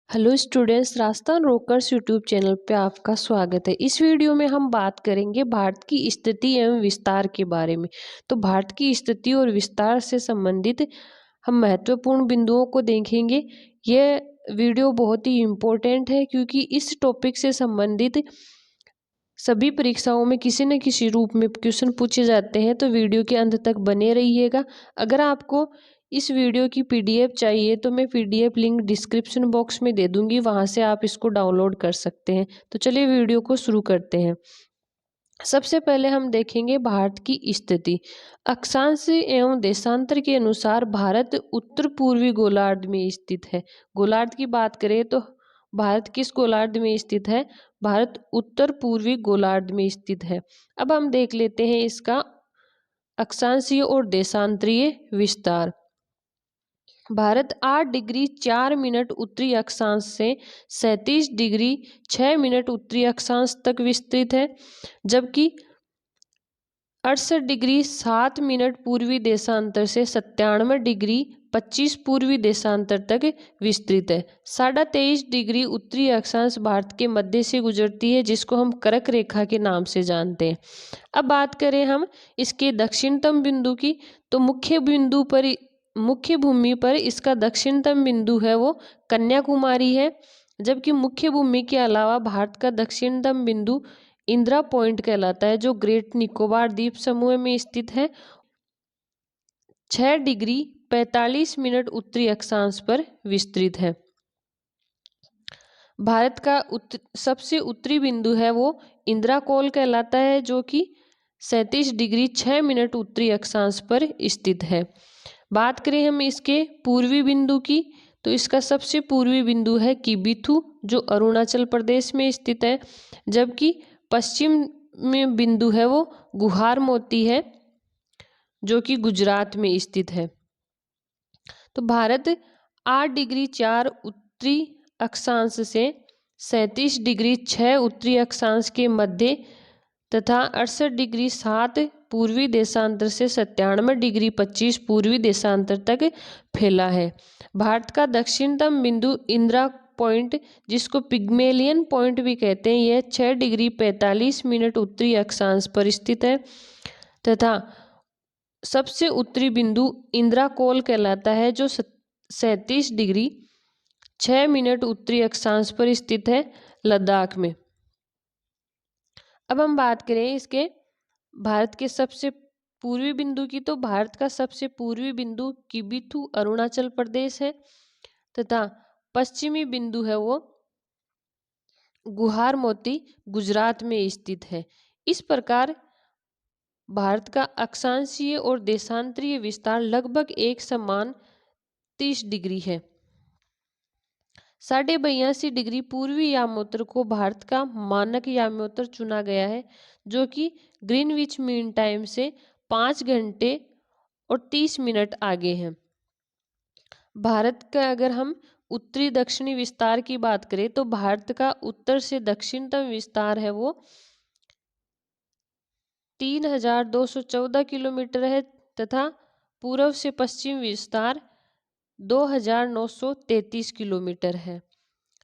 Hello students, Rajasthan rockers YouTube channel पे आपका स्वागत है। इस वीडियो में हम बात करेंगे भारत की स्थिति एवं विस्तार के बारे में। तो भारत की स्थिति और विस्तार से संबंधित हम महत्वपूर्ण बिंदुओं को देखेंगे। यह वीडियो बहुत ही इम्पोर्टेंट है क्योंकि इस टॉपिक से संबंधित सभी परीक्षाओं में किसी न किसी रूप में क्वेश्चन पूछे जाते हैं। तो वीडियो के अंत तक बने रहिएगा। अगर आपको इस वीडियो की पीडीएफ चाहिए तो मैं पीडीएफ लिंक डिस्क्रिप्शन बॉक्स में दे दूंगी, वहां से आप इसको डाउनलोड कर सकते हैं। तो चलिए वीडियो को शुरू करते हैं। सबसे पहले हम देखेंगे भारत की स्थिति। अक्षांश एवं देशांतर के अनुसार भारत उत्तर पूर्वी गोलार्ध में स्थित है। गोलार्ध की बात करें तो भारत किस गोलार्ध में स्थित है? भारत उत्तर पूर्वी गोलार्ध में स्थित है। अब हम देख लेते हैं इसका अक्षांशीय और देशांतरीय विस्तार। भारत 8 डिग्री 4 मिनट उत्तरी अक्षांश से 37 डिग्री 6 मिनट उत्तरी अक्षांश तक विस्तृत है, जबकि 68 डिग्री 7 मिनट पूर्वी देशांतर से 97 डिग्री 25 पूर्वी देशांतर तक विस्तृत है। 23.5 डिग्री उत्तरी अक्षांश भारत के मध्य से गुजरती है, जिसको हम कर्क रेखा के नाम से जानते हैं। अब बात करें हम इसके दक्षिणतम बिंदु की, तो मुख्य भूमि पर इसका दक्षिणतम बिंदु है वो कन्याकुमारी है, जबकि मुख्य भूमि के अलावा भारत का दक्षिणतम बिंदु इंदिरा पॉइंट कहलाता है, जो ग्रेट निकोबार द्वीप समूह में स्थित है। 6 डिग्री 45 मिनट उत्तरी अक्षांश पर विस्तृत है। भारत का सबसे उत्तरी बिंदु है वो इंदिरा कोल कहलाता है, जो कि 37 डिग्री 6 मिनट उत्तरी अक्षांश पर स्थित है। बात करें हम इसके पूर्वी बिंदु की, तो इसका सबसे पूर्वी बिंदु है किबिथु, जो अरुणाचल प्रदेश में स्थित है, जबकि पश्चिम में बिंदु है वो गुहार मोती है, जो कि गुजरात में स्थित है। तो भारत 8 डिग्री 4 उत्तरी अक्षांश से 37 डिग्री 6 उत्तरी अक्षांश के मध्य तथा 68 डिग्री 7 पूर्वी देशांतर से 97 डिग्री 25 पूर्वी देशांतर तक फैला है। भारत का दक्षिणतम बिंदु इंदिरा पॉइंट, जिसको पिग्मेलियन पॉइंट भी कहते हैं, यह 6 डिग्री 45 मिनट उत्तरी अक्षांश पर स्थित है तथा सबसे उत्तरी बिंदु इंदिरा कोल कहलाता है, जो 37 डिग्री 6 मिनट उत्तरी अक्षांश पर स्थित है लद्दाख में। अब हम बात करें इसके भारत के सबसे पूर्वी बिंदु की, तो भारत का सबसे पूर्वी बिंदु किबिथु अरुणाचल प्रदेश है तथा पश्चिमी बिंदु है वो गुहार मोती गुजरात में स्थित है। इस प्रकार भारत का अक्षांशीय और देशांतरीय विस्तार लगभग एक समान 30 डिग्री है। 82.5 डिग्री पूर्वी यामोत्तर को भारत का मानक यामोत्तर चुना गया है, जो कि ग्रीनविच मीन टाइम से 5 घंटे और 30 मिनट आगे है। भारत का अगर हम उत्तरी दक्षिणी विस्तार की बात करें, तो भारत का उत्तर से दक्षिणतम विस्तार है वो 3214 किलोमीटर है तथा पूर्व से पश्चिम विस्तार 2933 किलोमीटर है।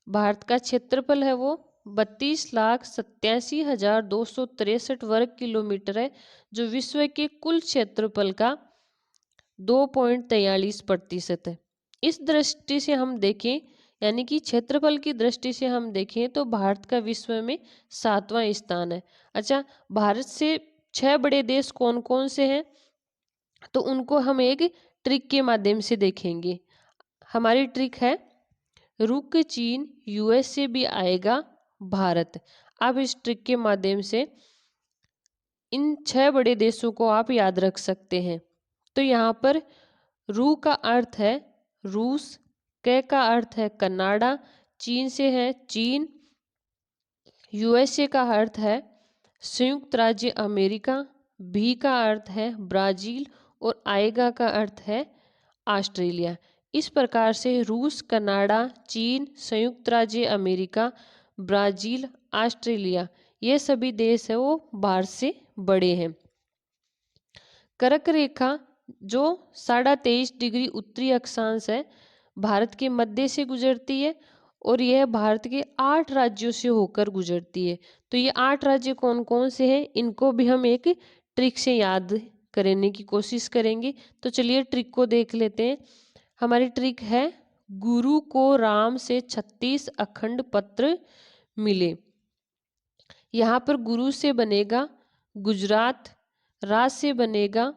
भारत का क्षेत्रफल है वो 32,87,263 वर्ग किलोमीटर है, जो विश्व के कुल क्षेत्रफल का 2.43% है। इस दृष्टि से हम देखें, यानी कि क्षेत्रफल की दृष्टि से हम देखें, तो भारत का विश्व में 7वां स्थान है। अच्छा, भारत से 6 बड़े देश कौन कौन से हैं, तो उनको हम एक ट्रिक के माध्यम से देखेंगे। हमारी ट्रिक है रुक चीन यूएसए भी आएगा भारत। अब इस ट्रिक के माध्यम से इन 6 बड़े देशों को आप याद रख सकते हैं। तो यहाँ पर रू का अर्थ है रूस, क का अर्थ है कनाडा, चीन से है चीन, यूएसए का अर्थ है संयुक्त राज्य अमेरिका, भी का अर्थ है ब्राजील और आएगा का अर्थ है ऑस्ट्रेलिया। इस प्रकार से रूस, कनाडा, चीन, संयुक्त राज्य अमेरिका, ब्राजील, ऑस्ट्रेलिया, ये सभी देश है वो भारत से बड़े हैं। कर्क रेखा जो 23.5 डिग्री उत्तरी अक्षांश है, भारत के मध्य से गुजरती है और यह भारत के 8 राज्यों से होकर गुजरती है। तो ये 8 राज्य कौन कौन से हैं, इनको भी हम एक ट्रिक से याद करने की कोशिश करेंगे। तो चलिए ट्रिक को देख लेते हैं। हमारी ट्रिक है, गुरु को राम से 36 अखंड पत्र मिले। यहाँ पर गुरु से बनेगा गुजरात, रा से बनेगा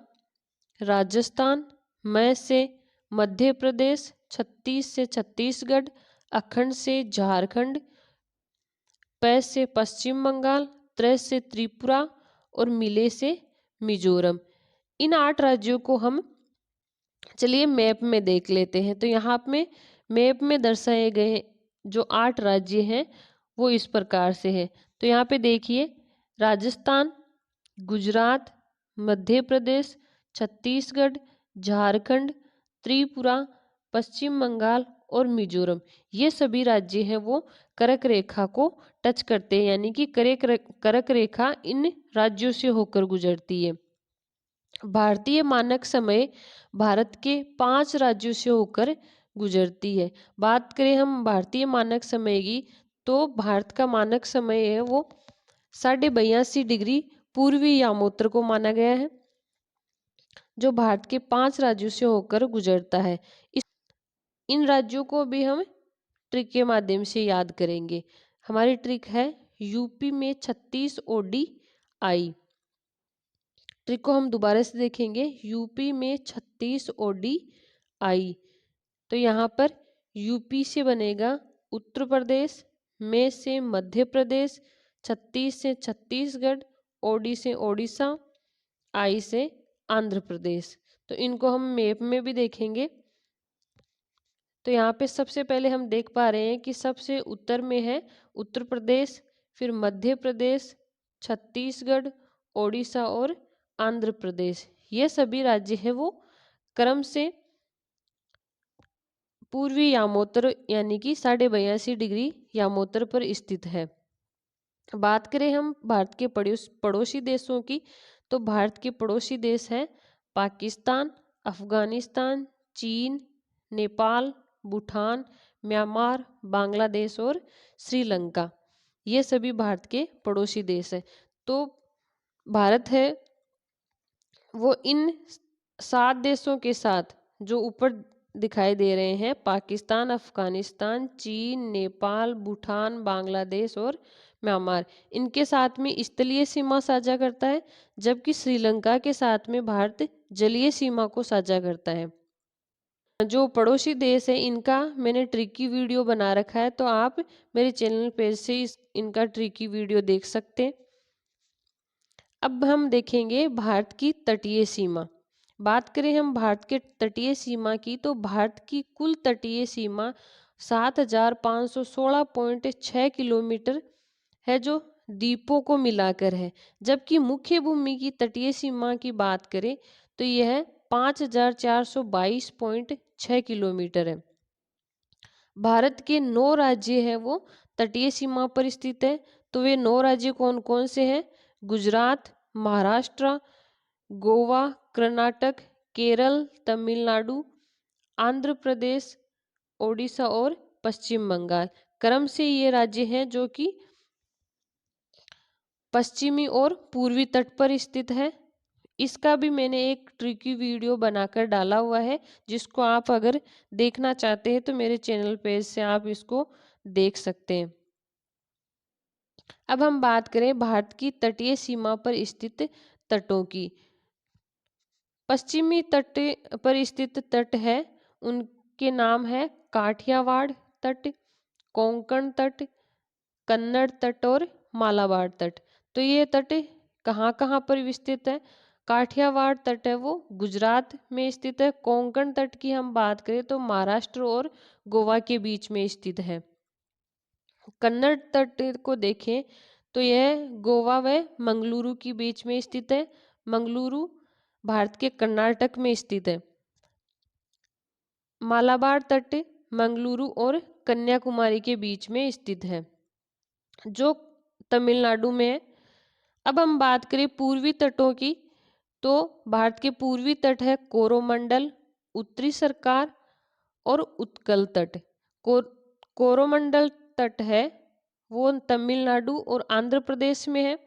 राजस्थान, मैं से मध्य प्रदेश, 36 से छत्तीसगढ़, अखंड से झारखंड, पै से पश्चिम बंगाल, त्रै से त्रिपुरा और मिले से मिजोरम। इन 8 राज्यों को हम चलिए मैप में देख लेते हैं। तो यहाँ पे मैप में दर्शाए गए जो 8 राज्य हैं वो इस प्रकार से है। तो यहाँ पे देखिए, राजस्थान, गुजरात, मध्य प्रदेश, छत्तीसगढ़, झारखंड, त्रिपुरा, पश्चिम बंगाल और मिजोरम, ये सभी राज्य हैं वो कर्क रेखा को टच करते हैं, यानी कि कर्क रेखा इन राज्यों से होकर गुजरती है। भारतीय मानक समय भारत के 5 राज्यों से होकर गुजरती है। बात करें हम भारतीय मानक समय की, तो भारत का मानक समय है वो 82.5 डिग्री पूर्वी यामोत्तर को माना गया है, जो भारत के 5 राज्यों से होकर गुजरता है। इन राज्यों को भी हम ट्रिक के माध्यम से याद करेंगे। हमारी ट्रिक है, यूपी में 36 ODI। ट्रिक को हम दोबारा से देखेंगे, यूपी में 36 ODI। तो यहाँ पर यूपी से बनेगा उत्तर प्रदेश, में से मध्य प्रदेश, 36 से छत्तीसगढ़, ओडी से ओडिशा, आई से आंध्र प्रदेश। तो इनको हम मैप में भी देखेंगे। तो यहाँ पे सबसे पहले हम देख पा रहे हैं कि सबसे उत्तर में है उत्तर प्रदेश, फिर मध्य प्रदेश, छत्तीसगढ़, ओडिशा और आंध्र प्रदेश। ये सभी राज्य हैं वो क्रम से पूर्वी यामोत्तर यानी कि 82.5 डिग्री यामोत्तर पर स्थित है। बात करें हम भारत के पड़ोसी देशों की, तो भारत के पड़ोसी देश हैं पाकिस्तान, अफगानिस्तान, चीन, नेपाल, भूटान, म्यांमार, बांग्लादेश और श्रीलंका। ये सभी भारत के पड़ोसी देश हैं। तो भारत है वो इन 7 देशों के साथ जो ऊपर दिखाई दे रहे हैं, पाकिस्तान, अफगानिस्तान, चीन, नेपाल, भूटान, बांग्लादेश और म्यांमार, इनके साथ में स्थलीय सीमा साझा करता है, जबकि श्रीलंका के साथ में भारत जलीय सीमा को साझा करता है। जो पड़ोसी देश है इनका मैंने ट्रिकी वीडियो बना रखा है, तो आप मेरे चैनल पेज से इनका ट्रिकी वीडियो देख सकते हैं। अब हम देखेंगे भारत की तटीय सीमा। बात करें हम भारत के तटीय सीमा की, तो भारत की कुल तटीय सीमा 7516.6 किलोमीटर है, जो द्वीपों को मिलाकर है। जबकि मुख्य भूमि की तटीय सीमा की बात करें तो यह 5422.6 किलोमीटर है। भारत के 9 राज्य हैं वो तटीय सीमा पर स्थित है। तो वे 9 राज्य कौन कौन से हैं? गुजरात, महाराष्ट्र, गोवा, कर्नाटक, केरल, तमिलनाडु, आंध्र प्रदेश, ओडिशा और पश्चिम बंगाल। क्रम से ये राज्य हैं जो कि पश्चिमी और पूर्वी तट पर स्थित है। इसका भी मैंने एक ट्रिकी वीडियो बनाकर डाला हुआ है, जिसको आप अगर देखना चाहते हैं तो मेरे चैनल पेज से आप इसको देख सकते हैं। अब हम बात करें भारत की तटीय सीमा पर स्थित तटों की। पश्चिमी तट पर स्थित तट है, उनके नाम है काठियावाड़ तट, कोंकण तट, कन्नड़ तट और मालाबार तट। तो ये तट कहाँ कहाँ पर विस्तृत है? काठियावाड़ तट है वो गुजरात में स्थित है। कोंकण तट की हम बात करें तो महाराष्ट्र और गोवा के बीच में स्थित है। कन्नड़ तट को देखें तो यह गोवा व मंगलुरु के बीच में स्थित है। मंगलुरु भारत के कर्नाटक में स्थित है। मालाबार तट मंगलुरु और कन्याकुमारी के बीच में स्थित है, जो तमिलनाडु में है। अब हम बात करें पूर्वी तटों की, तो भारत के पूर्वी तट है कोरोमंडल, उत्तरी सरकार और उत्कल तट। कोरोमंडल तट है वो तमिलनाडु और आंध्र प्रदेश में है।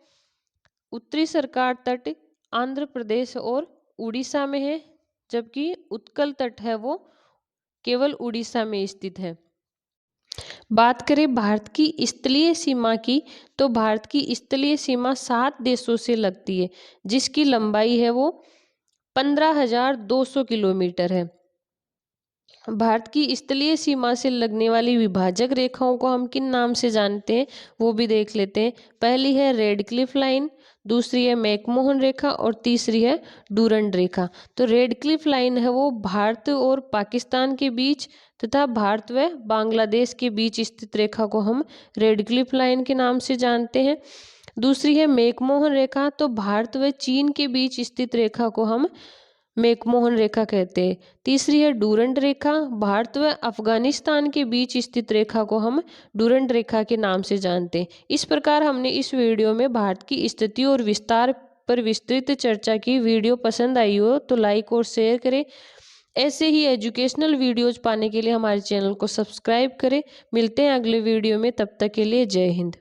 उत्तरी सरकार तट आंध्र प्रदेश और उड़ीसा में है, जबकि उत्कल तट है वो केवल उड़ीसा में स्थित है। बात करें भारत की स्थलीय सीमा की, तो भारत की स्थलीय सीमा 7 देशों से लगती है, जिसकी लंबाई है वो 15,200 किलोमीटर है। भारत की स्थलीय सीमा से लगने वाली विभाजक रेखाओं को हम किन नाम से जानते हैं वो भी देख लेते हैं। पहली है रेड क्लिफ लाइन, दूसरी है मैकमोहन रेखा और तीसरी है डूरंड रेखा। तो रेड क्लिफ लाइन है वो भारत और पाकिस्तान के बीच तथा भारत व बांग्लादेश के बीच स्थित रेखा को हम रेड क्लिफ लाइन के नाम से जानते हैं। दूसरी है मैकमोहन रेखा, तो भारत व चीन के बीच स्थित रेखा को हम मैकमोहन रेखा कहते हैं। तीसरी है डूरंड रेखा, भारत व अफगानिस्तान के बीच स्थित रेखा को हम डूरंड रेखा के नाम से जानते हैं। इस प्रकार हमने इस वीडियो में भारत की स्थिति और विस्तार पर विस्तृत चर्चा की। वीडियो पसंद आई हो तो लाइक और शेयर करें। ऐसे ही एजुकेशनल वीडियोज पाने के लिए हमारे चैनल को सब्सक्राइब करें। मिलते हैं अगले वीडियो में, तब तक के लिए जय हिंद।